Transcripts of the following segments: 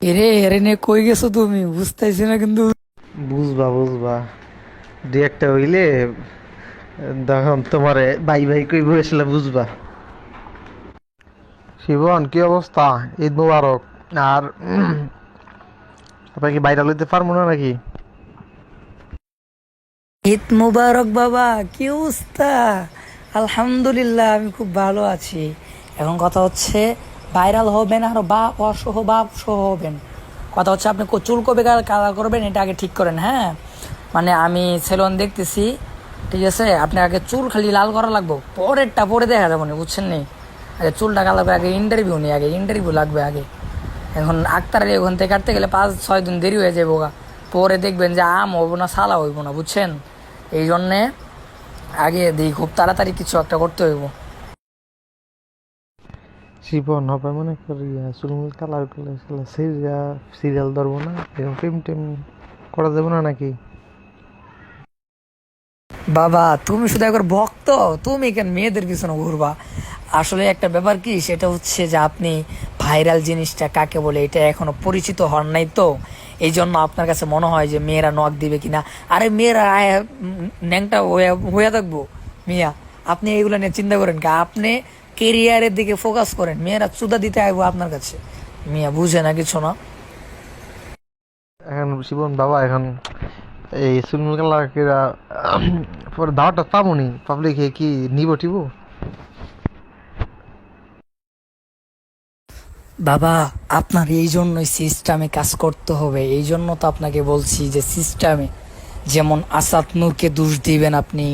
এরে এরে নে কই গেছো তুমি বুঝতেছি না কিন্তু। বুঝবা বুঝবা, দু একটা হইলে তখন তোমারে বাই বাই কই বসলে বুঝবা। শিবন, কি অবস্থা? ঈদ মুবারক। আর আপনার কি বাইরে লইতে পারবো না নাকি? ঈদ মুবারক বাবা, কি অবস্থা? আলহামদুলিল্লাহ, আমি খুব ভালো আছি। এখন কথা হচ্ছে ভাইরাল হবেন আর বাপ সহ বাপ সহ হবেন। কথা হচ্ছে আপনি চুল কবে কালার করবেন এটা আগে ঠিক করেন, হ্যাঁ। মানে আমি সেলুন দেখতেছি, ঠিক আছে। আপনি আগে চুল খালি লাল করা লাগবো, পরেরটা পরে দেখা যাবো না, বুঝছেন নি? আগে চুলটা কালার করে আগে ইন্টারভিউ নেই, আগে ইন্টারভিউ লাগবে আগে। এখন আক্তার ওখান থেকে কাটতে গেলে 5-6 দিন দেরি হয়ে যাবো গা। পরে দেখবেন যে আম হইব না সালা হইব না, বুঝছেন? এই জন্যে আগে দিই খুব তাড়াতাড়ি কিছু একটা করতে হইব। শিবন হবে মনে করি চুলমুল কালার করলে সিরিয়াল ধরবো না, এরকম প্রেম টেম করা যাবে না নাকি? বাবা তুমি শুধু একবার ভক্ত, তুমি কেন মেয়েদের পিছনে ঘুরবা? আসলে একটা ব্যাপার কি, সেটা হচ্ছে যে আপনি ভাইরাল জিনিসটা কাকে বলে এটা এখনো পরিচিত হন নাই তো। এই জন্য আপনার কাছে মনে হয় যে মেয়েরা নক দিবে কিনা। আরে মেয়েরা ন্যাংটা হয়ে থাকবো মিয়া। আপনি এইগুলো নিয়ে চিন্তা করেন কি? আপনি কেরিয়ারের দিকে ফোকাস করেন, মেয়েরা চুদা দিতে আইবো আপনার কাছে। মিয়া বুঝে না কিছু না। এখন শিবন বাবা, এখন এই চুলমুল কালার কেরা পরে দাওয়াটা পাবনি, পাবলিকে কি নিব টিব? বাবা আপনার এই জন্যই সিস্টেমে কাজ করতে হবে, এই জন্য তো আপনাকে বলছি যে সিস্টেমে, যেমন আসাদ নূরকে দোষ দিবেন আপনি।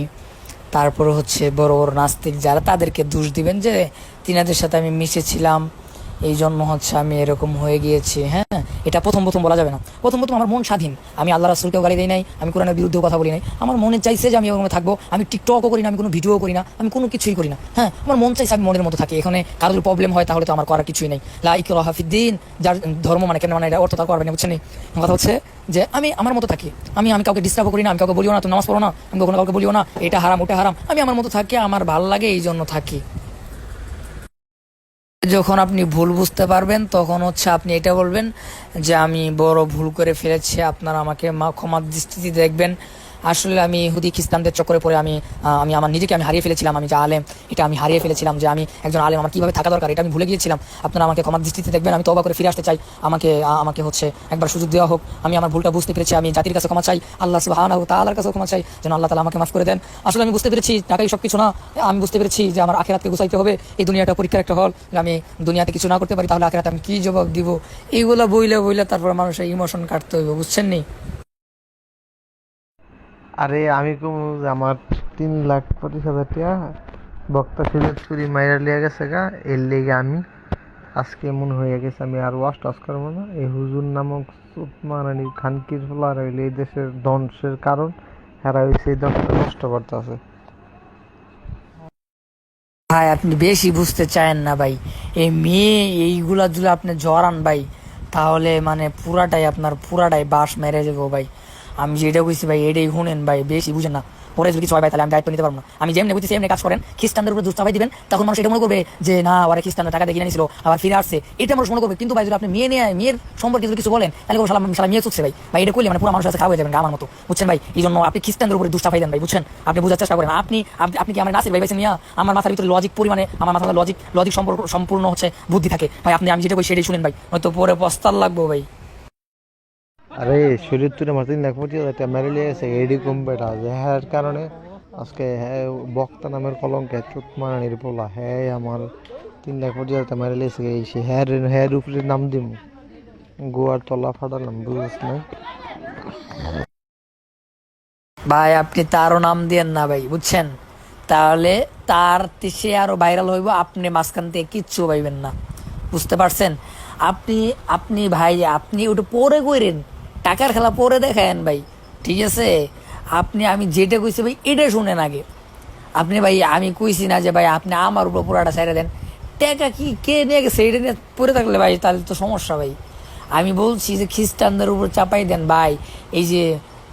তারপরে হচ্ছে বড় বড় নাস্তিক যারা, তাদেরকে দোষ দিবেন যে তিনাদের সাথে আমি মিশেছিলাম, এই জন্য হচ্ছে আমি এরকম হয়ে গিয়েছি। হ্যাঁ, এটা প্রথম প্রথম বলা যাবে না। প্রথম প্রথম আমার মন স্বাধীন, আমি আল্লাহ রাসূলকেও গালি দেই নাই, আমি কোরআনের বিরুদ্ধেও কথা বলি নাই। আমার মনে চাইছে যে আমি ওখানে থাকবো, আমি টিকটকও করি না, আমি কোনো ভিডিও করি না, আমি কোনো কিছুই করি না। হ্যাঁ, আমার মন চাইছে আমি মনের মতো থাকি। এখানে কারোর প্রবলেম হয় তাহলে তো আমার করার কিছুই নেই। লা ইকরাহা ফিদ্দিন, যার ধর্ম মানে কেন মানে এটা অর্থ তার করবে না, বুঝছেন? কথা হচ্ছে যে আমি আমার মতো থাকি, আমি কাউকে ডিস্টার্ব করি না, আমি কাউকে বলিও না তুমি নামাজ পড়ো না, আমি কখনো কাউকে বলিও না এটা হারাম ওটা হারাম। আমি আমার মতো থাকি, আমার ভালো লাগে এই জন্য থাকি। যখন আপনি ভুল বুঝতে পারবেন তখন হচ্ছে আপনি এটা বলবেন যে আমি বড় ভুল করে ফেলেছি, আপনারা আমাকে ক্ষমার দৃষ্টিতে দেখবেন। আসলে আমি ইহুদি খ্রিস্টানদের চক্করে পড়ে আমি আমার নিজেকে আমি হারিয়ে ফেলেছিলাম, আমি যে আলেম এটা আমি হারিয়ে ফেলেছিলাম, যে আমি একজন আলেম আমার কীভাবে থাকা দরকার এটা আমি ভুলে গিয়েছিলাম। আপনারা আমাকে ক্ষমার দৃষ্টিতে দেখবেন, আমি তওবা করে ফিরে আসতে চাই। আমাকে আমাকে হচ্ছে একবার সুযোগ দেওয়া হোক, আমি আমার ভুলটা বুঝতে পেরেছি, আমি জাতির কাছে ক্ষমা চাই, আল্লাহ সুবহানাহু ওয়া তাআলার কাছেও ক্ষমা চাই, যেন আল্লাহ তাআলা আমাকে মাফ করে দেন। আসলে আমি বুঝতে পেরেছি টাকাই সব কিছু না, আমি বুঝতে পেরেছি যে আমার আখিরাতকে গুছাইতে হবে, এই দুনিয়াটা পরীক্ষার একটা হল, আমি দুনিয়াতে কিছু না করতে পারি তাহলে আখিরাতে আমি কি জবাব দিব? এইগুলা বইলে বইলে তারপর মানুষের ইমোশন কাটতে হইব, বুঝছেন নি? আরে আমি কম, আমার 3,25,000 টাকা বক্তা সিলেক্ট করি মাইরা লিয়া গেছে গা, এর লেগে আমি আজকে মনে হয়ে গেছে আমি আর ওয়াশ টাশ করবো না। এই হুজুর নামক মারানি খানকির ফলার হইলে এই দেশের ধ্বংসের কারণ, হেরা হয়েছে এই দেশটা নষ্ট করতেছে। ভাই আপনি বেশি বুঝতে চায়েন না ভাই। এই মেয়ে এইগুলা যদি আপনি জড়ান ভাই, তাহলে মানে পুরাটাই বাস মেরে যাবো ভাই। আমি যেটা বুঝছি ভাই এটাই শুনেন ভাই, বেশি বুঝেন না। পরে যদি কিছু হয় ভাই তাহলে আমি দায়িত্ব নিতে পারবো না। আমি যেমনি বুঝছি সেমনি কাজ করেন, খ্রিস্টানদের উপরে দুষ্টাপাই দিবেন, তখন মানুষ এটা মনে করবে যে না ওরা খ্রিস্টানরা টাকা দিয়ে কিনে নিয়েছিল আবার ফিরে আসছে, এটা মানুষ মনে করবে। কিন্তু ভাই যদি আপনি মেয়ের সম্পর্কে যদি কিছু বলেন তাহলে সালাম সালাম মেয়ে চুকছে ভাই। ভাই এটা করলে মানে পুরো মানুষের কাছে খাওয়া হয়ে যাবেন আমার মতো, বুঝছেন ভাই? এই জন্য আপনি খ্রিস্টানদের উপরে দুষ্টাপাই দেন ভাই, বুঝছেন? আপনি বোঝার চেষ্টা করেন। আপনি কি আমার নাসির ভাই ভাইছেন মিয়া? আমার মাথার ভিতরে লজিক পরিমাণে, আমার মাথার লজিক সম্পূর্ণ হচ্ছে বুদ্ধি থাকে ভাই। আমি যেটা কই সেটাই শুনেন ভাই, হয়তো পরে পস্তার লাগবো ভাই। আরে শরীর তুলে আমার 3,25,000 টাকা মেরে লিয়ে গেছে এডি কম বেটা, যে হ্যার কারণে আজকে হ্যাঁ বক্তা নামের কলঙ্কে চুত মারানির পোলা হ্যাঁ আমার 3,25,000 টাকা মেরে লিয়েছে। এই সে হ্যার উপরে নাম দিম, গোয়ার তলা ফাটালাম, বুঝিস না? ভাই আপনি তারও নাম দিয়েন না ভাই, বুঝছেন? তাহলে তার সে আরো ভাইরাল হইব, আপনি মাঝখান থেকে কিচ্ছু পাইবেন না, বুঝতে পারছেন? আপনি আপনি ভাই আপনি ওটা পরে কইরেন, টাকার খেলা পরে দেখায়েন ভাই, ঠিক আছে? আমি যেটা কইছি ভাই এটা শুনেন আগে। আপনি ভাই আমি কইছি না যে ভাই আপনি আমার উপর পুরাটা ছেড়ে দেন, টাকা কি কে নিয়ে গেছে এটা নিয়ে পড়ে থাকলে ভাই তাহলে তো সমস্যা ভাই। আমি বলছি যে খ্রিস্টানদের উপর চাপাই দেন ভাই। এই যে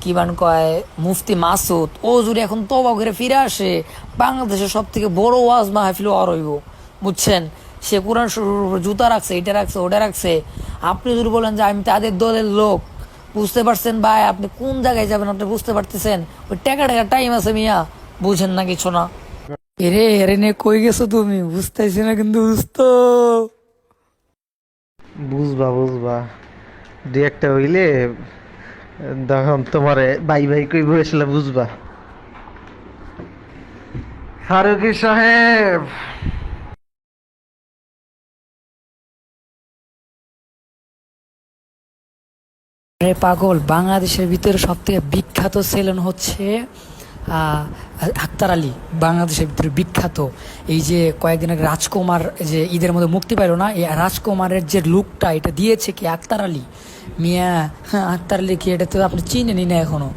কি বান কয় মুফতি মাসুদ, ও যদি এখন তবা করে ফিরে আসে, বাংলাদেশের সব থেকে বড় ওয়াজ মাহফিল আর হইব, বুঝছেন? সে কোরআন শরীফের উপর জুতা রাখছে, এটা রাখছে ওটা রাখছে। আপনি যদি বলেন যে আমি তাদের দলের লোক, বুঝতে পারছেন ভাই? আপনি কোন জায়গায় যাবেন আপনি বুঝতে পারতেছেন? ওই টাকা টাকা টাইম আছে মিয়া, বুঝেন না কিছু না। এরে এরে নে কই গেছো তুমি? বুঝতেছি না কিন্তু বুঝতো। বুঝবা বুঝবা, দু একটা হইলে তখন তোমারে বাই বাই কই বসলে বুঝবা। ফারুকি সাহেব, আরে পাগল, বাংলাদেশের ভিতরে সব থেকে বিখ্যাত সেলুন হচ্ছে আহ, আক্তার আলী। বাংলাদেশের ভিতরে বিখ্যাত। এই যে কয়েকদিন আগে রাজকুমার যে ঈদের মধ্যে মুক্তি পাইল না, এই রাজকুমারের যে লুকটা এটা দিয়েছে কি আক্তার আলী মিয়া। হ্যাঁ, আক্তার আলী কি, এটা তো আপনি চিনেনি না এখনো।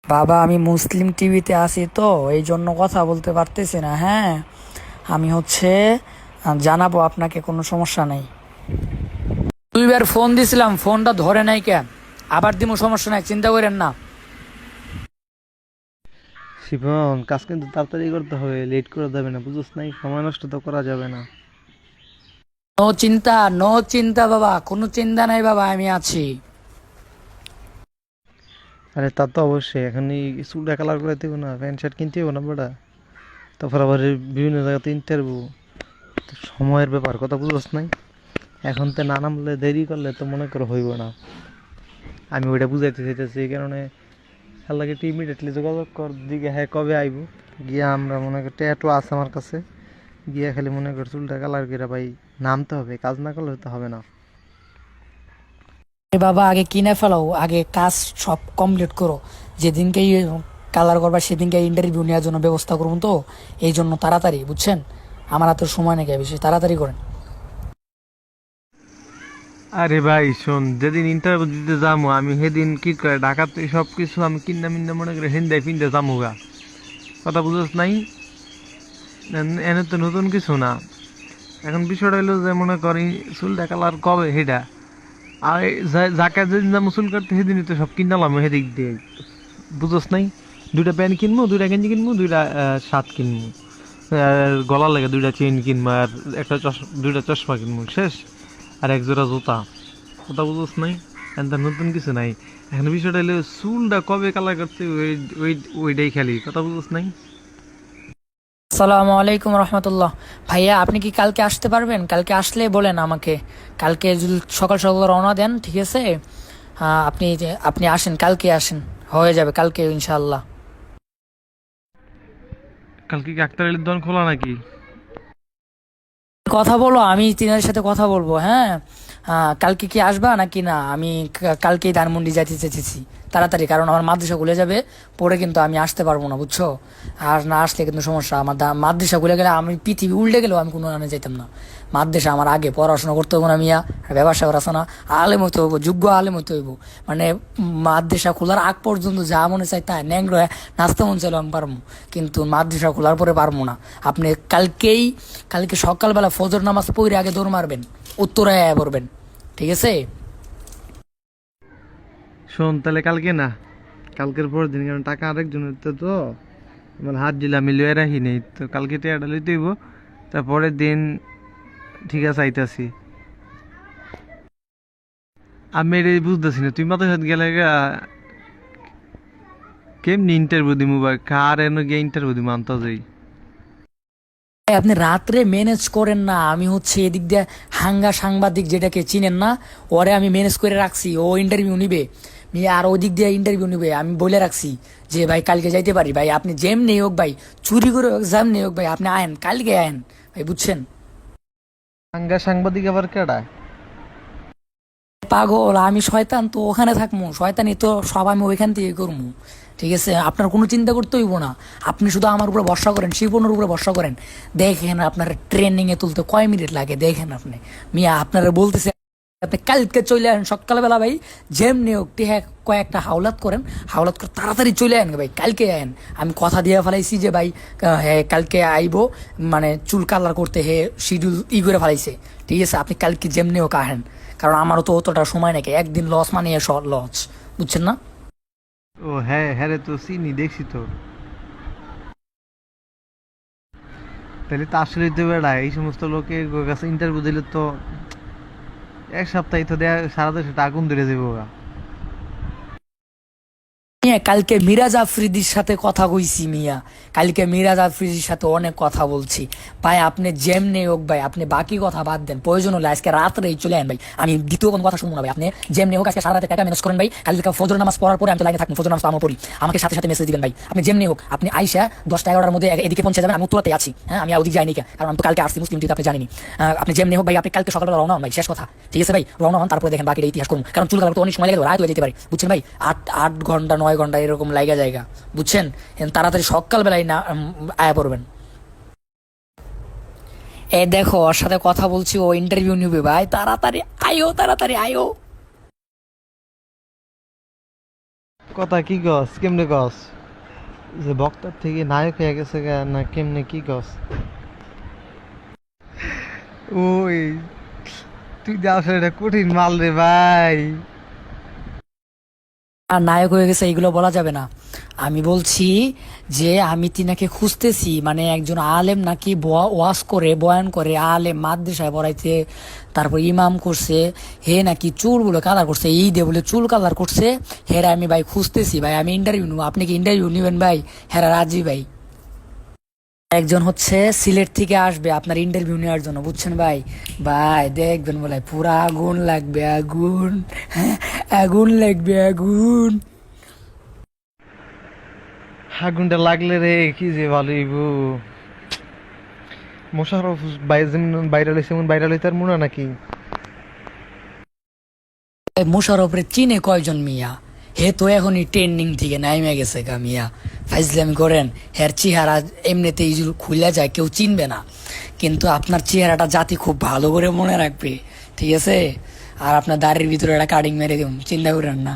বাবা আমি মুসলিম টিভিতে আছি তো এই জন্য কথা বলতে পারতেছি না। হ্যাঁ, আমি হচ্ছে জানাবো আপনাকে, কোনো সমস্যা নাই। দুইবার ফোন দিছিলাম, ফোনটা ধরে নাই কেন? আবার দিমু, সমস্যা নাই, চিন্তা করেন না। শিবন কাজ কিন্তু তাড়াতাড়ি করতে হবে, লেট করা যাবে না, বুঝছ নাই? সময় নষ্ট তো করা যাবে না। নো চিন্তা, নো চিন্তা বাবা, কোনো চিন্তা নাই বাবা, আমি আছি। আরে তা তো অবশ্যই, এখন এই চুলটা কালার করে দেবো না, প্যান্ট শার্ট কিনতে হবো না বেটা, তারপর আবার এই বিভিন্ন জায়গাতে ইন্টারভিউ, সময়ের ব্যাপার, কথা বুঝছ নাই? এখন তো না নামলে দেরি করলে তো মনে করো হইব না। আমি ওইটা বুঝাইতে চাইতেছি, এই কারণে আল্লাহকে একটু ইমিডিয়েটলি যোগাযোগ কর দিকে, হ্যাঁ কবে আইব, গিয়া আমরা মনে করি ট্যাটু আছে আমার কাছে, গিয়া খালি মনে কর চুলটা কালার করে ভাই নামতে হবে, কাজ না করলে তো হবে না। এ বাবা আগে কিনে ফেলাও, আগে কাজ সব কমপ্লিট করো। যেদিনকে কালার করবা সেদিনকে ইন্টারভিউ নেওয়ার জন্য ব্যবস্থা করুন, তো এই জন্য তাড়াতাড়ি, বুঝছেন? আমার হাতে সময় নাকি, বেশি তাড়াতাড়ি করেন। আরে ভাই শোন, যেদিন ইন্টারভিউ দিতে যাবো আমি সেদিন কি করে ঢাকাতে সব কিছু আমি কিনা মিন্না মনে করে হিন্দায় ফিনতে যাবো গা, কথা বুঝছ নাই? এনে তো নতুন কিছু না। এখন বিষয়টা হলো যে মনে করি চুলটা কালার কবে সেটা, আর যাকে যেদিন যাবো চুল কাটতে সেদিনই তো সব কিনালাম সেদিক দিয়ে, বুঝছ নাই? দুইটা প্যান্ট কিনবো, দুইটা গেঞ্জি কিনবো, দুইটা শার্ট কিনবো, আর গলার লাগে দুইটা চেইন কিনবো, আর একটা দুইটা চশমা কিনবো, শেষ। আর এক জোড়া জুতা, কথা বুঝছ নাই? এখন নতুন কিছু নাই। এখন বিষয়টা হলো চুলটা কবে কালার করতে ওই ওই ওইটাই খালি, কথা বুঝছ নাই? আসসালামু আলাইকুম রহমতুল্লাহ। ভাইয়া আপনি কি কালকে আসতে পারবেন? কালকে আসলে বলেন আমাকে। কালকে যদি সকাল সকাল রওনা দেন, ঠিক আছে? আপনি আসেন, কালকে আসেন, হয়ে যাবে কালকে ইনশাআল্লাহ। কালকে কি আক্তার আলীর দোকান খোলা নাকি? কথা বলো, আমি তিনাদের সাথে কথা বলবো। হ্যাঁ, কালকে কি আসবা নাকি না? আমি কালকেই ধানমন্ডি যাইতে চেয়েছি তাড়াতাড়ি, কারণ আমার মাদ্রাসা খুলে যাবে, পরে কিন্তু আমি আসতে পারবো না, বুঝছো? আর না আসলে কিন্তু সমস্যা। আমার মাদ্রাসা খুলে গেলে আমি পৃথিবী উল্টে গেলেও আমি কোনো আনে যাইতাম না। মাদ্রাসা আমার আগে, পড়াশোনা করতে হবো না মিয়া, আর ব্যবসা করা আছে না, আলেম হইতে হইব, যোগ্য আলেম হইতে হইব। মানে মাদ্রাসা খোলার আগ পর্যন্ত যা মনে চাই তাই ন্যাংরা নাচতে মন চাইলে আমি পারবো, কিন্তু মাদ্রাসা খোলার পরে পারবো না। আপনি কালকে সকালবেলা ফজর নামাজ পড়ে আগে দৌড় মারবেন, উত্তরায় আয়া পড়বেন, ঠিক আছে? শোন তাহলে কালকে না, কালকের পরের দিন, কারণ টাকা আরেকজনের তো আমার হাত দিলে আমি লয়ে রাখি নেই, তো কালকে টাকাটা লইতে হইব, তারপরের দিন ঠিক আছে আইতাছি। আমি এটা বুঝতেছি না, তুই মাথার সাথে গেলে কেমনি ইন্টারভিউ দিমু বা কার এনে গিয়ে ইন্টারভিউ দিমু আনতে যাই? ভাই, আপনি রাত্রে ম্যানেজ করেন না। আমি হচ্ছে এদিক দিয়ে হাঙ্গা সাংবাদিক যেটাকে চিনেন না, ওরে আমি ম্যানেজ করে রাখছি, ও ইন্টারভিউ নিবে আর ওদিক দিয়ে ইন্টারভিউ নিবে। আমি বলে রাখছি যে ভাই কালকে যাইতে পারি ভাই, আপনি যেমনি হোক ভাই, চুরি করে হোক যেমনি হোক ভাই, আপনি আয়েন, কালকে আয়েন ভাই, বুঝছেন? সাংগা সাংবাদিক আবার কেডা? পাগল, আমি শয়তান তো ওখানে থাকবো, শয়তানি তো সব আমি ওইখান থেকে করবো, ঠিক আছে? আপনার কোনো চিন্তা করতে হইব না। আপনি শুধু আমার উপরে ভরসা করেন, শিপনের উপরে ভরসা করেন। দেখেন আপনার ট্রেনিংয়ে তুলতে কয় মিনিট লাগে, দেখেন আপনি মিয়া। আপনারা বলতেছে আপনি কালকে চলে আসেন সকালবেলা ভাই, যেমনি হোক হ্যাঁ কয়েকটা হাওলাত করেন, হাওলাত করে তাড়াতাড়ি চলে আসেন ভাই, কালকে আয়েন। আমি কথা দিয়ে ফেলাইছি যে ভাই হ্যাঁ কালকে আইবো, মানে চুল কালার করতে হে শিডিউল করে ফেলাইছে, ঠিক আছে? আপনি কালকে যেমনি হোক আহেন, কারণ আমারও তো অতটা সময় নাকি, একদিন লস মানে লস, বুঝছেন না? ও হ্যাঁ হ্যাঁ রে, তো চিনি, দেখছি তো। তাহলে তো আসলে তো বেড়া এই সমস্ত লোকের কাছে ইন্টারভিউ দিলে তো এক সপ্তাহে তো দেয়া সারা দেশে আগুন ধরে যাবো গা। মিয়া কালকে মিরাজ আফ্রিদির সাথে কথা কইছি মিয়া, কালকে মিরাজ আফ্রিদির সাথে অনেক কথা বলছি ভাই। আপনি যেমনি হোক ভাই, আপনি বাকি কথা বাদ দেন, প্রয়োজন হলে আজকে রাত্রেই চলে আন ভাই, আমি দ্বিতীয় কোনো কথা শুনবো না ভাই। আপনি যেমনি হোক আজকে সারা রাতে টাকা ম্যানেজ করেন ভাই, কালকে ফজর নামাজ পড়ার পরে আমি তো লাইনে থাকবো, ফজর নামাজ তো আমার পড়ি, আমাকে সাথে সাথে মেসেজ দিবেন ভাই। আপনি যেমনি হোক আপনি আইসা 10টা 11টার মধ্যে এদিকে পৌঁছে যাবেন, আমি উত্তরাতে আছি, হ্যাঁ আমি ওদিকে যাইনি কে, কারণ আমি তো কালকে আসছি মুসলিম টিতে, আপনি জানিনি। আপনি যেমনি হোক ভাই, আপনি কালকে সকালবেলা রওনা হন ভাই, শেষ কথা, ঠিক আছে ভাই? রওনা হন, তারপরে দেখেন বাকিটা ইতিহাস করুন, কারণ চুল কালার তো অনেক সময় লেগে যাবে, রাত হয়ে যেতে পারে, বুঝছেন ভাই? 8 ঘন্টা 9 ঘন্টা এরকম লাগা জায়গা, বুঝছেন? তাড়াতাড়ি সকালবেলায় না আয়া পড়বেন। এ দেখো ওর সাথে কথা বলছি, ও ইন্টারভিউ নিবে ভাই, তাড়াতাড়ি আয়ো, তাড়াতাড়ি আয়ো। কথা কি গস, কেমনে গস? যে বক্তার থেকে নায়ক হয়ে গেছে গা, না কেমনে কি গস? ওই তুই যে আসলে এটা কঠিন মাল রে ভাই। আর নায়ক হয়ে গেছে এইগুলো বলা যাবে না। আমি বলছি যে আমি তিনাকে খুঁজতেছি, মানে একজন আলেম নাকি ওয়াজ করে, বয়ান করে, আলেম মাদ্রাসায় পড়াইতে, তারপর ইমাম করছে, হে নাকি চুলগুলো কালার করছে, ঈদে বলে চুল কালার করছে, হেরা আমি ভাই খুঁজতেছি ভাই, আমি ইন্টারভিউ নেবো, আপনি কি ইন্টারভিউ নেবেন ভাই? হেরা রাজি ভাই। একজন হচ্ছে সিলেট থেকে আসবে আপনার ইন্টারভিউ নেওয়ার জন্য, বুঝছেন ভাই? ভাই দেখবেন বলে পুরা আগুন লাগবে, আগুন, হ্যাঁ, আগুন লাগবে, আগুন। আগুনটা লাগলে রে কি যে ভালো হইব। মোশাররফ ভাই যেমন ভাইরাল হয়েছে এমন ভাইরাল হইতে আর মনে হয় নাকি? মোশাররফের চিনে কয়জন মিয়া? হে তো এখনই ট্রেন্ডিং থেকে নাইমে গেছে গা মিয়া, ফাইজলামি করেন। হের চেহারা এমনিতেই খুলে যায়, কেউ চিনবে না, কিন্তু আপনার চেহারাটা জাতি খুব ভালো করে মনে রাখবে, ঠিক আছে? আর আপনার দাড়ির ভিতরে একটা কাটিং মেরে দিন, চিন্তা করেন না,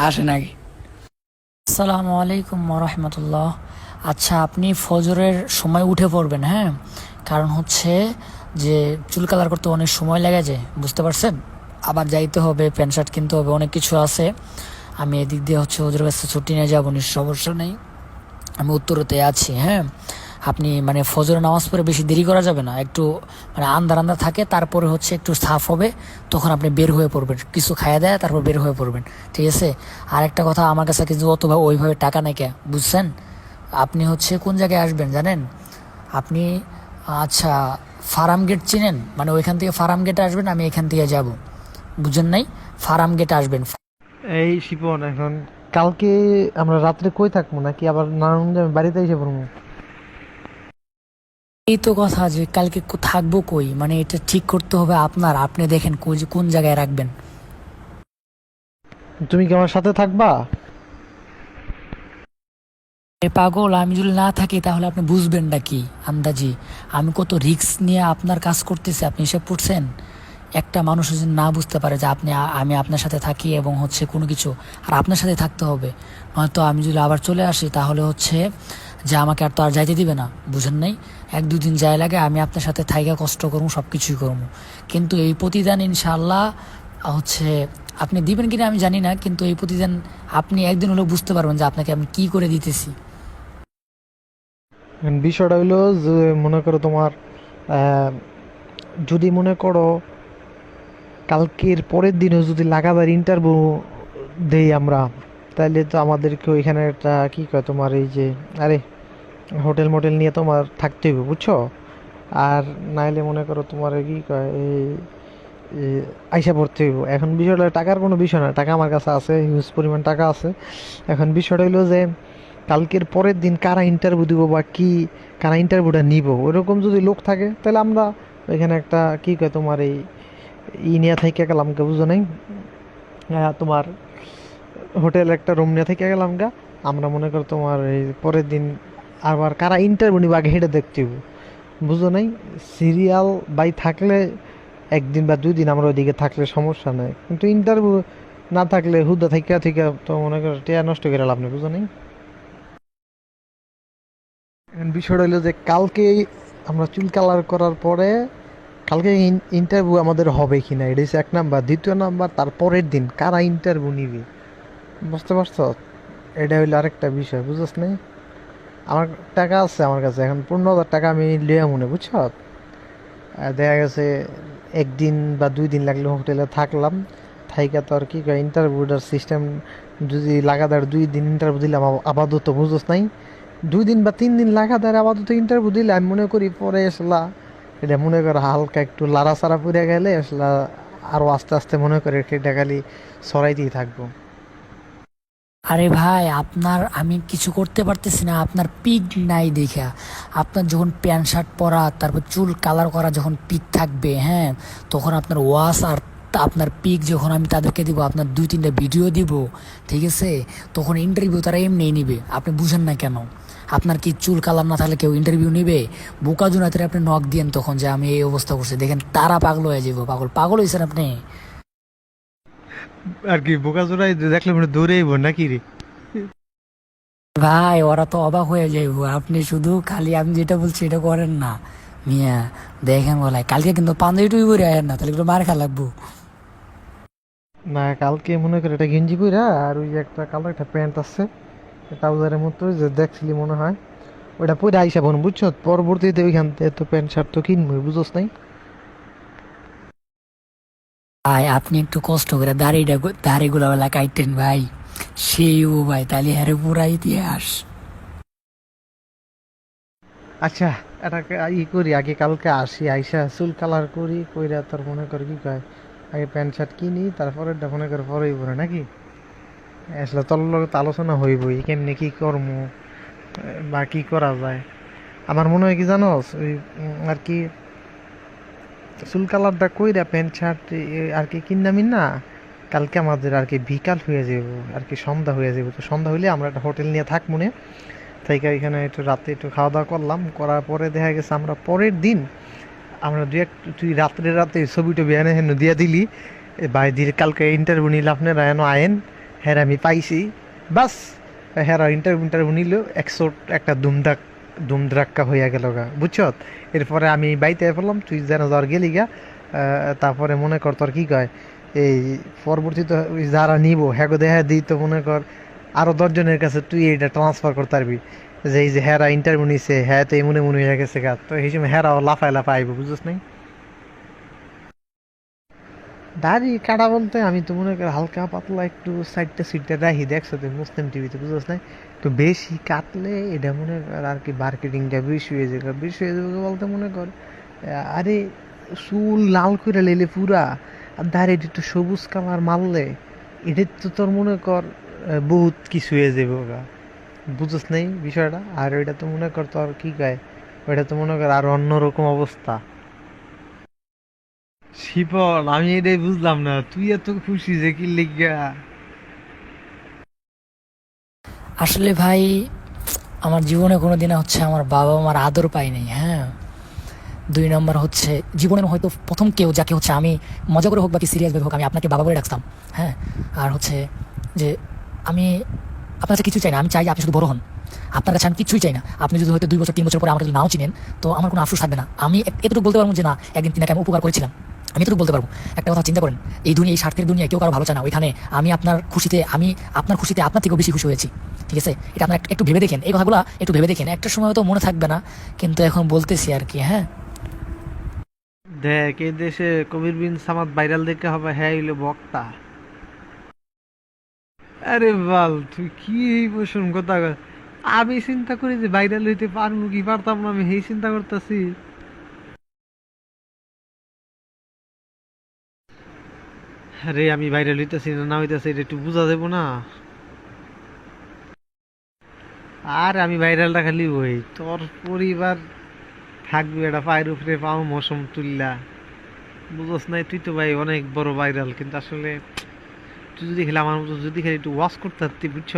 আসে নাকি। আসসালামু আলাইকুম রহমতুল্লাহ। আচ্ছা আপনি ফজরের সময় উঠে পড়বেন, হ্যাঁ? কারণ হচ্ছে যে চুল কালার করতে অনেক সময় লেগে যায়, বুঝতে পারছেন? আবার যাইতে হবে, প্যান্ট শার্ট কিনতে হবে, অনেক কিছু আছে। আমি এদিক দিয়ে হচ্ছে ওদের কাছে ছুটি নিয়ে যাবো, সমস্যা নেই, আমি উত্তরতে আছি, হ্যাঁ? আপনি মানে ফজরের নামাজ পড়ে বেশি দেরি করা যাবে না, একটু মানে আন্ধার আন্ধার থাকে, তারপরে হচ্ছে একটু সাফ হবে, তখন আপনি বের হয়ে পড়বেন, কিছু খাইয়া দেয় তারপর বের হয়ে পড়বেন, ঠিক আছে? আর একটা কথা, আমার কাছে কিন্তু অতভাবে ওইভাবে টাকা নেই কে, বুঝছেন? আপনি হচ্ছে কোন জায়গায় আসবেন জানেন? আপনি আচ্ছা ফার্ম গেট চিনেন? মানে ওইখান থেকে ফার্ম গেটে আসবেন, আমি এখান থেকে যাব, বুঝেন নাই? ফার্ম গেটে আসবেন। এই শিপন এখন কালকে আমরা রাত্রে কই থাকবো, নাকি আবার নারায়ণগঞ্জে বাড়িতে এসে পড়বো? এই তো কথা, যে কালকে থাকবো কই, মানে এটা ঠিক করতে হবে আপনার, আপনি দেখেন কোন জায়গায় রাখবেন। তুমি কি আমার সাথে থাকবা? এ পাগল, আমি যদি না থাকি তাহলে আপনি বুঝবেন না কি আন্দাজি? আমি কত রিস্ক নিয়ে আপনার কাজ করতেছি, আপনি হিসাব করছেন? একটা মানুষ যদি না বুঝতে পারে যে আমি আপনার সাথে থাকি এবং হচ্ছে কোনো কিছু, আর আপনার সাথে থাকতে হবে, নয়তো আমি যদি আবার চলে আসি তাহলে হচ্ছে যে আমাকে আর তো আর যাইতে দিবে না, বুঝেন নাই? 1-2 দিন যাই লাগে, আমি আপনার সাথে থাইকা কষ্ট করবো, সব কিছুই করবো, কিন্তু এই প্রতিদান ইনশাল্লাহ হচ্ছে আপনি দিবেন কিনা আমি জানি না, কিন্তু এই প্রতিদান আপনি একদিন হলেও বুঝতে পারবেন যে আপনাকে আমি কি করে দিতেছি। এখন বিষয়টা হইলো যে মনে করো তোমার যদি মনে করো কালকের পরের দিনও যদি লাগাতার ইন্টারভিউ দেই আমরা, তাহলে তো আমাদেরকে ওইখানে একটা কি কয় তোমার এই যে আরে হোটেল মোটেল নিয়ে তোমার থাকতে হবে, বুঝছো? আর নাইলে মনে করো তোমার কি কয় এই এই আইসা পড়তে হইব। এখন বিষয়টা টাকার কোনো বিষয় না, টাকা আমার কাছে আছে, হিউজ পরিমাণ টাকা আছে। এখন বিষয়টা হইলো যে কালকের পরের দিন কারা ইন্টারভিউ দিব বা কি, কারা ইন্টারভিউটা নিব, ওইরকম যদি লোক থাকে তাহলে আমরা ওইখানে একটা কি কয় তোমার এই নিয়ে থেকে গেলাম গা, বুঝো নাই? তোমার হোটেল একটা রুম নিয়ে থেকে গেলাম গা, আমরা মনে করো তোমার এই পরের দিন আবার কারা ইন্টারভিউ নিব আগে হেঁটে দেখতে হইব, বুঝো নাই? সিরিয়াল বাই থাকলে 1 দিন বা 2 দিন আমরা ওইদিকে থাকলে সমস্যা নাই, কিন্তু ইন্টারভিউ না থাকলে হুদা থেকে থেকে তো মনে করো টিয়া নষ্ট করে লাভ নেই, বুঝো নাই? এখন বিষয়টা হলো যে কালকে আমরা চুল কালার করার পরে কালকে ইন্টারভিউ আমাদের হবে কি না, এটা হচ্ছে 1 নাম্বার। দ্বিতীয় নাম্বার, তারপরের দিন কারা ইন্টারভিউ নিবে, বুঝতে পারছো? এটা হইলো আরেকটা বিষয়, বুঝছ নাই? আমার টাকা আছে আমার কাছে, এখন 15,000 টাকা আমি লিয়া মনে, বুঝছো? দেখা গেছে একদিন বা 2 দিন লাগলে হোটেলে থাকলাম, থাইকা তো আর কি কয় ইন্টারভিউটার সিস্টেম যদি লাগাতার 2 দিন ইন্টারভিউ দিলাম আপাতত বুঝোস নাই, 2 দিন বা 3 দিন লাগাতার আপাতত ইন্টারভিউ দিলে আমি মনে করি পরে আসলা এটা মনে কর হালকা একটু লাড়াচাড়া পড়ে গেলে আসলা আরও আস্তে আস্তে মনে করে সেটা খালি সরাইতেই থাকবো। আরে ভাই, আপনার আমি কিছু করতে পারতেছি না, আপনার পিক নাই দেখা। আপনার যখন প্যান্ট শার্ট পরা, তারপর চুল কালার করা যখন পিক থাকবে, হ্যাঁ, তখন আপনার ওয়াশ আর আপনার পিক যখন আমি তাদেরকে দিব, আপনার 2-3টা ভিডিও দিব, ঠিক আছে, তখন ইন্টারভিউ তারা এমনিই নিবে। আপনি বুঝেন না কেন? আপনার কি চুল কালার না থাকলে কেউ ইন্টারভিউ নিবে? বোকা জুনাতে আপনি নক দিয়েন তখন যে আমি এই অবস্থা করছি, দেখেন তারা পাগল হয়ে যাবো। পাগল পাগল হয়েছেন আপনি। আর কি বোকা জোড়াই দেখলে মনে দৌড়েইব নাকি রে? ভাই, ওরা তো অবাক হয়ে যাইবো। আপনি শুধু খালি আমি যেটা বলছি এটা করেন না মিয়া। দেখেন বলাই কালকে কিন্তু পাঞ্জাবি টুই পরে আয়েন না, তাহলে কিন্তু মার খা লাগবো। না, কালকে মনে করে এটা গেঞ্জি পইরা আর ওই যে একটা কালো একটা প্যান্ট আছে ট্রাউজারের মতো যে দেখছিলি মনে হয়, ওইটা পরে আইসা বোন বুঝছো, পরবর্তীতে ওইখান থেকে তো প্যান্ট শার্ট তো কিনবো, বুঝোস নাই? ভাই, আপনি একটু কষ্ট করে দাড়িগুলো বেলা কাটতেন ভাই, সেই ও ভাই, তাহলে হ্যারে পুরা ইতিহাস। আচ্ছা, এটা করি আগে, কালকে আসি আইসা চুল কালার করি, কইরা তোর মনে কর কি কয় আগে প্যান্ট শার্ট কিনি, তারপরে মনে করে পরেই পরে নাকি আসলে তোর লগে তো আলোচনা হইবই কেমনে কি করবো বা কি করা যায়। আমার মনে হয় কি জানোস, ওই আর কি চুল কালারটা কইরা প্যান্ট শার্ট আর কি কিনামি না, কালকে আমাদের আর কি বিকাল হয়ে যাব, আর কি সন্ধ্যা হয়ে যাব। তো সন্ধ্যা হইলে আমরা একটা হোটেল নিয়ে থাক মনে, তাই এখানে একটু রাতে একটু খাওয়া দাওয়া করলাম, করার পরে দেখা গেছে আমরা পরের দিন আমরা তুই রাতে ছবি টবি এনে হেন দিয়া দিলি, ভাই দিলে কালকে ইন্টারভিউ নিলে আপনারা এন আয়েন, হ্যাঁ আমি পাইছি, বাস হ্যাঁ ইন্টারভিউ নিল একটা দুমদাক্কা হইয়া গেল গা, বুঝছ? এরপরে আমি বাইতে পড়লাম, তুই যেন জ্বর গেলি গা। তারপরে মনে কর তোর কি কয় এই পরবর্তীতে ওই যারা নিব হ্যাঁ দেখা দিই, তো মনে কর আরো 10 জনের কাছে তুই এটা ট্রান্সফার করতে পারবি যে এই যে হ্যাঁ ইন্টারভিউ নিছে, হ্যাঁ তো এমন এমন হয়ে গেছে গা, তো এই সময় হ্যাঁ লাফায় লাফায় আইব, বুঝছিস নাই? দাড়ি কাটা বলতে আমি তো মনে করি হালকা পাতলা একটু সাইডটা রাখি, দেখছো তুই মুসলিম টিভিতে, বুঝছ না? একটু বেশি কাটলে এটা মনে কর আর কি মার্কেটিংটা বেশি হয়ে যাবে বলতে মনে কর আরে চুল লাল করে লেলে পুরা, আর দাড়িটা একটু সবুজ কালার মারলে এটা তো তোর মনে কর বহুত কিছু হয়ে যাবে ওরা, বুঝছ নাই বিষয়টা? আর ওইটা তো মনে কর তোর কি কয়, ওইটা তো মনে কর আর অন্যরকম অবস্থা। শিপন, আমি এটাই বুঝলাম না তুই এত খুশি যে কি লিগা? আসলে ভাই, আমার জীবনে কোনোদিন হচ্ছে আমার বাবা মার আদর পাই নাই, হ্যাঁ। 2 নম্বর হচ্ছে, জীবনের হয়তো প্রথম কেউ যাকে হচ্ছে আমি মজা করে হোক বা কি সিরিয়াস ভাবে হোক আমি আপনাকে বাবা বলে ডাকতাম, হ্যাঁ। আর হচ্ছে যে আমি আপনার কাছে কিছু চাই না, আমি চাই যে আপনি শুধু বড় হন। আপনার কাছে আমি কিছুই চাই না। আপনি যদি হয়তো 2 বছর 3 বছর পরে আমার যদি নাও চিনেন, তো আমার কোনো আফসোস থাকবে না। আমি এতটুকু বলতে পারবো যে না, একদিন তিনাকে আমি উপকার করেছিলাম। আমি এতটুকু বলতে পারবো। একটা কথা চিন্তা করেন, এই স্বার্থের দুনিয়ায় কেউ কারো ভালো চায় না। ওইখানে আমি আপনার খুশিতে আপনার থেকেও বেশি খুশি হয়েছি, ঠিক আছে? এটা আপনার একটু ভেবে দেখেন, এই কথাগুলো একটু ভেবে দেখেন। একটা সময় হয়তো মনে থাকবে না, কিন্তু এখন বলতেছি আর কি, হ্যাঁ। দেখ এই দেশে কবির বিন সামাদ ভাইরাল দেখে হবে হ্যাঁ হইলো বক্তা। আরে বাল তুই কি এই বসুন কথা কস? আমি চিন্তা করি যে ভাইরাল হইতে পারবো কি পারতাম না, আমি সেই চিন্তা করতেছি। আরে আমি ভাইরাল হইতেছি না না হইতেছি এটা একটু বোঝা যাবো না? আর আমি ভাইরালটা খালি হই, তোর পরিবার থাকবে এটা পায়ের উপরে পাও মৌসুম তুললা, বুঝস নাই? তুই তো ভাই অনেক বড় ভাইরাল, কিন্তু আসলে তুই যদি খেলে আমার মতো যদি খালি একটু ওয়াশ করতে পারতি, বুঝছ?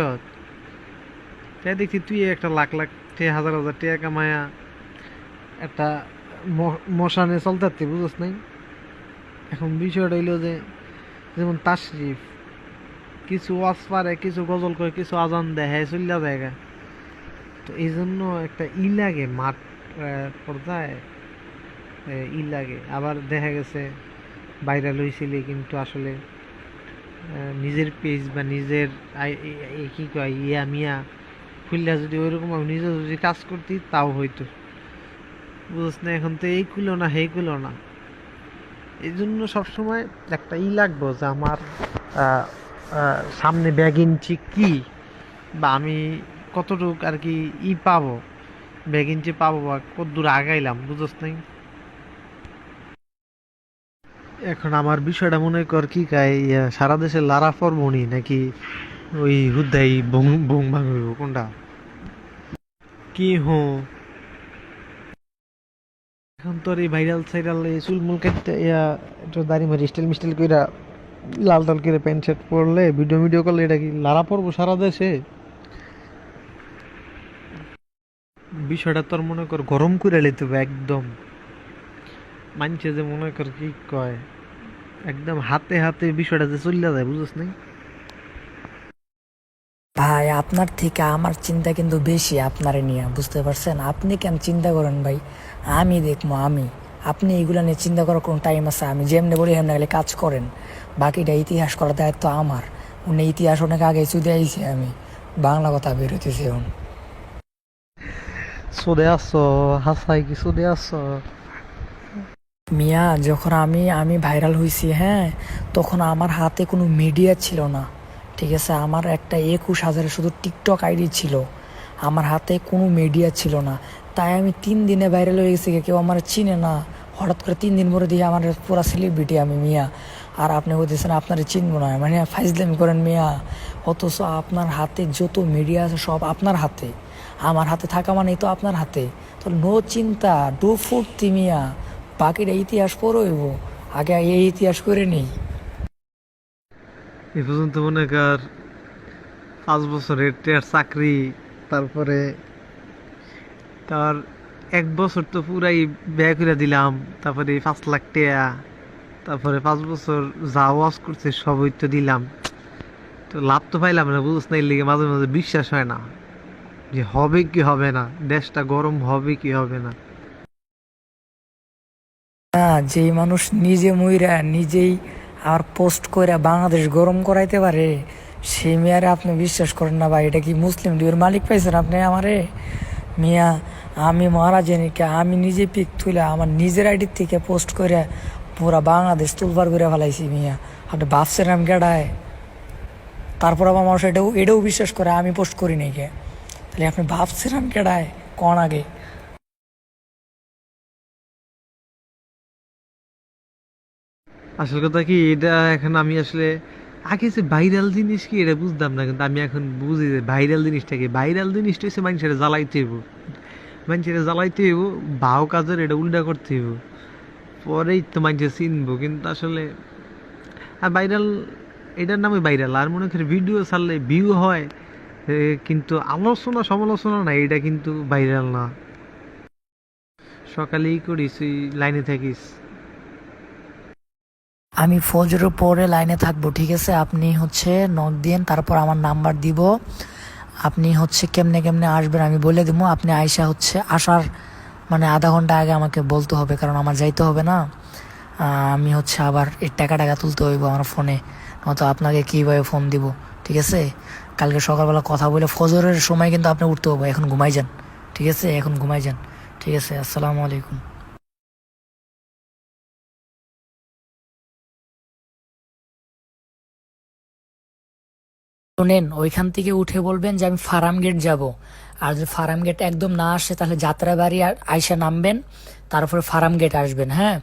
তাই দেখছি তুই একটা লাখ লাখ হাজার হাজার টাকা কামায়া একটা মশানে চলতে পারতি, বুঝস নাই? এখন বিষয়টা হইলো যে যেমন তাশরিফ কিছু ওয়াজ পারে, কিছু গজল করে, কিছু আজান দেয়, হ্যাঁ চল্লা জায়গা। তো এই জন্য একটা লাগে মাঠ পর্যায়ে লাগে। আবার দেখা গেছে ভাইরাল হয়েছিল কিন্তু আসলে নিজের পেজ বা নিজের কি কয় ইয়া মিয়া খুললা যদি ওইরকম নিজে যদি কাজ করতি তাও হইতো, বুঝছ না? এখন তো এই খুলো না, হেই খুলো না। এই জন্য সবসময় একটা লাগবো যে আমার আহ, সামনে ব্যাগ ইঞ্চি কি, বা আমি কতটুক আর কি পাবো, ব্যাগ ইঞ্চি পাবো, বা কত দূর আগাইলাম, বুঝছ নাই? এখন আমার বিষয়টা মনে কর কি সারা দেশে লারা ফরমনি নাকি ওই হুদাই বং বং ভাঙ হইব কোনটা কি এখন তোর এই ভাইরাল সাইরাল এই চুলমুল কাটতে একটু দাড়ি মারি স্টাইল মিস্টাইল কইরা লাল টাল করে প্যান্ট শার্ট পরলে ভিডিও ভিডিও করলে এটা কি লারা পড়বো সারা দেশে? বিষয়টা তোর মনে কর গরম করে লেতে হবে একদম। মানছে যে মনে কর কি কয়, একদম হাতে হাতে বিষয়টা যে চলে যায়, বুঝছ নাই? ভাই আপনার থেকে আমার চিন্তা কিন্তু বেশি আপনারে নিয়ে, বুঝতে পারছেন? আপনি কেন চিন্তা করেন ভাই? আমি দেখবো আমি, আপনি এগুলো নিয়ে চিন্তা করার কোনো টাইম আছে? আমি যেমনি বলি এমনি গেলে কাজ করেন, বাকিটা ইতিহাস করার দায়িত্ব আমার। উনি ইতিহাস অনেক আগে চুদে আইছি, আমি বাংলা কথা বেরোতেছি এখন। চলে আসছো, হাসাই কি চলে আসছো? মিয়া যখন আমি আমি ভাইরাল হয়েছি, হ্যাঁ, তখন আমার হাতে কোনো মিডিয়া ছিল না, ঠিক আছে? আমার একটা 21,000 শুধু টিকটক আইডি ছিল, আমার হাতে কোনো মিডিয়া ছিল না। তাই আমি 3 দিনে ভাইরাল হয়ে গেছি, কেউ আমার চিনে না। হঠাৎ করে 3 দিন পরে দিয়ে আমার পুরা সেলিব্রিটি আমি, মিয়া। আর আপনি বলতেছেন আপনারা চিনবো না, মানে ফাইজলামি করেন মিয়া। অথচ আপনার হাতে যত মিডিয়া আছে সব আপনার হাতে, আমার হাতে থাকা মানেই তো আপনার হাতে। তো নো চিন্তা, ডু ফুর্তি মিয়া, বাকিটা ইতিহাস পড়ইব, আগে এই ইতিহাস করে নেই। এ পর্যন্ত মনে কর 5 বছরের টের চাকরি, তারপরে তার 1 বছর তো পুরাই ব্যয় করে দিলাম, তারপরে 5 লাখ টাকা, তারপরে 5 বছর যা ওয়াজ করছে সবই তো দিলাম, তো লাভ তো পাইলাম না, বুঝছ না? এর লিগে মাঝে মাঝে বিশ্বাস হয় না যে হবে কি হবে না, দেশটা গরম হবে কি হবে না। না, যেই মানুষ নিজে মইরা নিজেই আর পোস্ট কইরা বাংলাদেশ গরম করাইতে পারে, সেই মেয়ারে আপনি বিশ্বাস করেন না ভাই? এটা কি মুসলিম লীগের মালিক পাইছেন আপনি আমারে? মিয়া, আমি মহারাজ জানিকা, আমি নিজে পিক তুলে আমার নিজের আইডির থেকে পোস্ট করে পুরা বাংলাদেশ তুলবার করে ফেলাইছি মিয়া। আপনি ভাবছেন আমি কেডায়? তারপর আবার মানুষ এটাও এটাও বিশ্বাস করে আমি পোস্ট করি নাই কে? তাহলে আপনি ভাবছেন আমি কেডায় কন আগে? আসল কথা কি, এটা এখন আমি আসলে আগে যে ভাইরাল জিনিস কি এটা বুঝতাম না, কিন্তু আমি এখন বুঝি যে ভাইরাল জিনিসটা কি। ভাইরাল জিনিসটা হচ্ছে মানুষের জ্বালাইতে হইব, মানুষের জ্বালাইতে হইব, ভাও কাজের এটা উল্টা করতে হইব, পরেই তো মানুষের চিনবো। কিন্তু আসলে আর ভাইরাল, এটার নামে ভাইরাল। আর মনে করি ভিডিও ছাড়লে ভিউ হয়, কিন্তু আলোচনা সমালোচনা না, এটা কিন্তু ভাইরাল না। সকালেই করিস, তুই লাইনে থাকিস। আমি ফজরের পরে লাইনে থাকবো, ঠিক আছে? আপনি হচ্ছে নক দিন, তারপর আমার নাম্বার দিব। আপনি হচ্ছে কেমনে কেমনে আসবেন আমি বলে দিব, আপনি আইসা হচ্ছে আসার মানে আধা ঘন্টা আগে আমাকে বলতে হবে, কারণ আমার যাইতে হবে না। আমি হচ্ছে আবার এই টাকা টাকা তুলতে হইব আমার ফোনে, নয়তো আপনাকে কীভাবে ফোন দিব, ঠিক আছে? কালকে সকালবেলা কথা বলে ফজরের সময় কিন্তু আপনি উঠতে হবে। এখন ঘুমাই যান, ঠিক আছে? এখন ঘুমাই যান, ঠিক আছে? আসসালামু আলাইকুম। শোনেন, ওইখান থেকে উঠে বলবেন যে আমি ফার্ম গেট যাব। আর যদি ফার্ম গেট একদম না আসে তাহলে যাত্রাবাড়ি আইসা নামবেন, তারপরে ফার্ম গেট আসবেন, হ্যাঁ?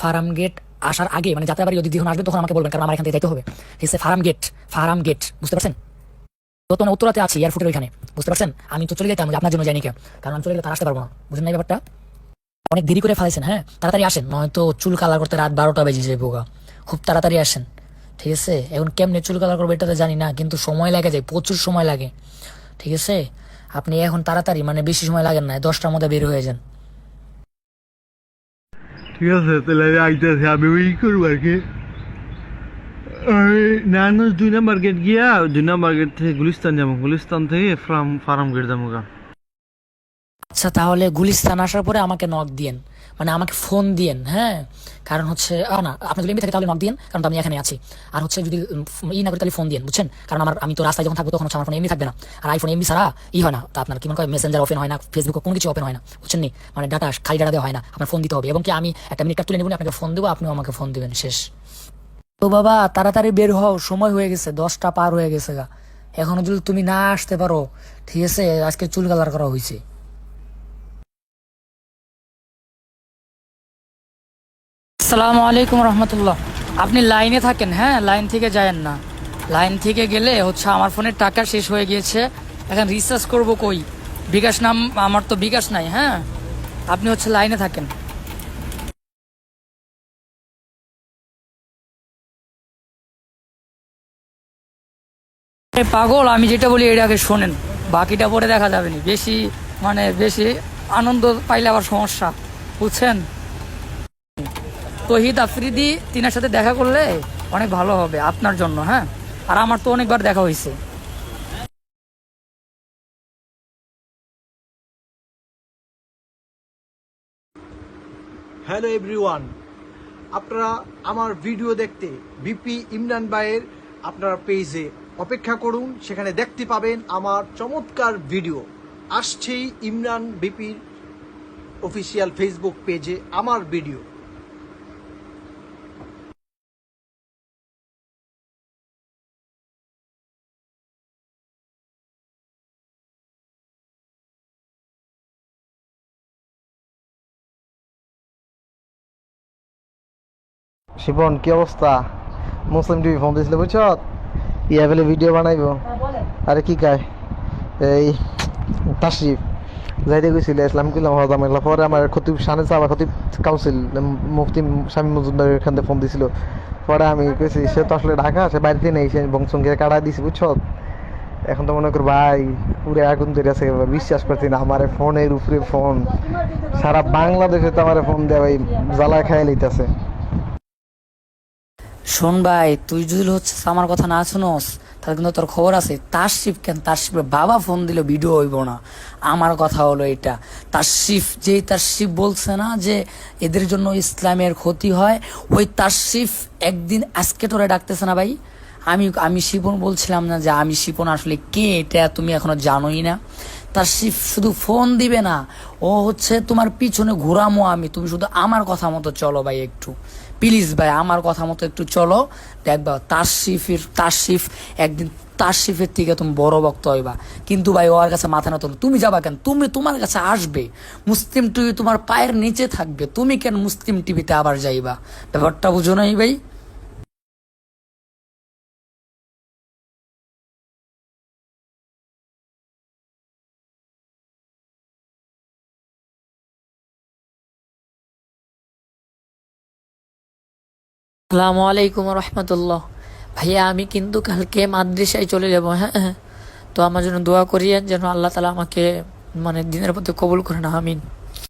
ফার্ম গেট আসার আগে মানে যাত্রাবাড়ি যদি যখন আসবেন তখন আমাকে বলবেন, কারণ আমার এখান থেকে যাইতে হবে, ঠিক আছে? ফার্ম গেট, বুঝতে পারছেন? তো না উত্তরাতে আছি এয়ারপোর্টের ওইখানে, বুঝতে পারছেন? আমি তো চলে যেতাম যে আপনার জন্য যাইনি কে, কারণ আমি চলে গেলে তার আসতে পারবো না, বুঝলেন না এই ব্যাপারটা? অনেক দেরি করে ফেলাইছেন, হ্যাঁ? তাড়াতাড়ি আসেন, নয়তো চুল কালার করতে রাত 12টা বেজে যাবে বোকা। খুব তাড়াতাড়ি আসেন, ঠিক আছে? এখন কেমনে চুল কালার করবো এটা তো জানি না, কিন্তু সময় লাগে যায়, প্রচুর সময় লাগে, ঠিক আছে? আপনি এখন তাড়াতাড়ি মানে বেশি সময় লাগেন না, 10টার মধ্যে বের হয়ে যান। ঠিক আছে, তাহলে আমি আইতেছি, আমি ওই করবো আর কি। নারায়ণগঞ্জ 2 নম্বর গেট গিয়া 2 নম্বর গেট থেকে গুলিস্তান যাবো, গুলিস্তান থেকে ফার্ম গেট যাবো গা। আচ্ছা তাহলে গুলিস্তান আসার পরে আমাকে নক দিয়েন, মানে আমাকে ফোন দিয়েন, হ্যাঁ। কারণ হচ্ছে না, আপনি যদি এমনি থাকে তাহলে নক দিয়েন, কারণ তো আমি এখানে আছি। আর হচ্ছে যদি ই না করি তাহলে ফোন দিয়েন, বুঝছেন? কারণ আমি তো রাস্তায় যখন থাকবো তখন হচ্ছে আমার ফোন এমনি থাকবে না। আর আইফোন এমনি ছাড়া হয় না, তা আপনার কি মনে করেন মেসেঞ্জার ওপেন হয় না, ফেসবুক কোনো কিছু ওপেন হয় না, বুঝছেন নি? মানে ডাটা খালি ডাটা দেওয়া হয় না, আপনার ফোন দিতে হবে। এবং কি আমি একটা মিনিট তুলে নেব, আপনাকে ফোন দেবো, আপনিও আমাকে ফোন দিবেন, শেষ। তো বাবা তাড়াতাড়ি বের হও, সময় হয়ে গেছে, 10টা পার হয়ে গেছে গা। এখনো যদি তুমি না আসতে পারো, ঠিক আছে, আজকে চুল কালার করা হয়েছে। আসসালামু আলাইকুম রহমতুল্লাহ। আপনি লাইনে থাকেন, হ্যাঁ, লাইন থেকে যায়েন না। লাইন থেকে গেলে হচ্ছে আমার ফোনের টাকা শেষ হয়ে গিয়েছে, এখন রিচার্জ করব কই? বিকাশ নাম, আমার তো বিকাশ নাই, হ্যাঁ। আপনি হচ্ছে লাইনে থাকেন। পাগল, আমি যেটা বলি এটা আগে শোনেন, বাকিটা পরে দেখা যাবে না। বেশি মানে বেশি আনন্দ পাইলে আবার সমস্যা, বুঝছেন? তহিদ আফ্রিদি তিনার সাথে দেখা করলে অনেক ভালো হবে আপনার জন্য, হ্যাঁ। আর আমার তো অনেকবার দেখা হয়েছে। হ্যালো এভরিওয়ান, আপনারা আমার ভিডিও দেখতে বিপি ইমরান ভাইয়ের আপনার পেজে অপেক্ষা করুন, সেখানে দেখতে পাবেন আমার চমৎকার ভিডিও আসছেই। ইমরান বিপির অফিসিয়াল ফেসবুক পেজে আমার ভিডিও। শিপন কি অবস্থা? মুসলিম টিভি ফোন দিয়েছিল বুঝছ, ইয়া বলে ভিডিও বানাইবো। আরে কি কায় এই তাশরিফ যাইতে গেছিল, ইসলাম কিলাম হদামেলা। পরে আমার খতিব শানে সাবা খতিব কাউন্সিল মুফতি স্বামী মজুমদার এখান থেকে ফোন দিছিল। পরে আমি কইছি সে তো আসলে ঢাকা, সে বাড়িতে নেই, সে বংশঙ্গে কাটা দিছি বুঝছ। এখন তো মনে কর ভাই পুরো আগুন ধরে আছে, বিশ্বাস করছি না। আমার ফোনের উপরে ফোন, সারা বাংলাদেশে তো আমার ফোন দেয় ভাই, জ্বালা খাইয়া লইতেছে। শোন ভাই, তুই যদি হচ্ছে আমার কথা না শুনোস, তাহলে কিন্তু তোর খবর আছে। তাশরিফ কেন, তাশরিফের বাবা ফোন দিল, ভিডিও হইব না। আমার কথা হলো এটা, তাশরিফ বলছে না যে এদের জন্য ইসলামের ক্ষতি হয়, ওই তাশরিফ একদিন আজকে তোরে ডাকতেছে না ভাই। আমি আমি শিপন বলছিলাম না যে আমি শিপন আসলে কে, এটা তুমি এখনো জানোই না। তাশরিফ শুধু ফোন দিবে না, ও হচ্ছে তোমার পিছনে ঘোরামো আমি, তুমি শুধু আমার কথা মতো চলো ভাই, একটু প্লিজ ভাই আমার কথা মতো একটু চলো। দেখবা তাশরিফ একদিন তাশরিফের থেকে তুমি বড় বক্তা হইবা। কিন্তু ভাই ওর কাছে মাথা না তোলো, তুমি যাবা কেন? তুমি তোমার কাছে আসবে, মুসলিম টিভি তোমার পায়ের নিচে থাকবে, তুমি কেন মুসলিম টিভিতে আবার যাইবা? ব্যাপারটা বুঝো নাই ভাই? আসসালামু আলাইকুম রহমতুল্লাহ। ভাইয়া আমি কিন্তু কালকে মাদ্রাসায় চলে যাব, হ্যাঁ হ্যাঁ। তো আমার জন্য দোয়া করিয়েন যেন আল্লাহ তালা আমাকে মানে দিনের পথে কবুল করেন, আমিন।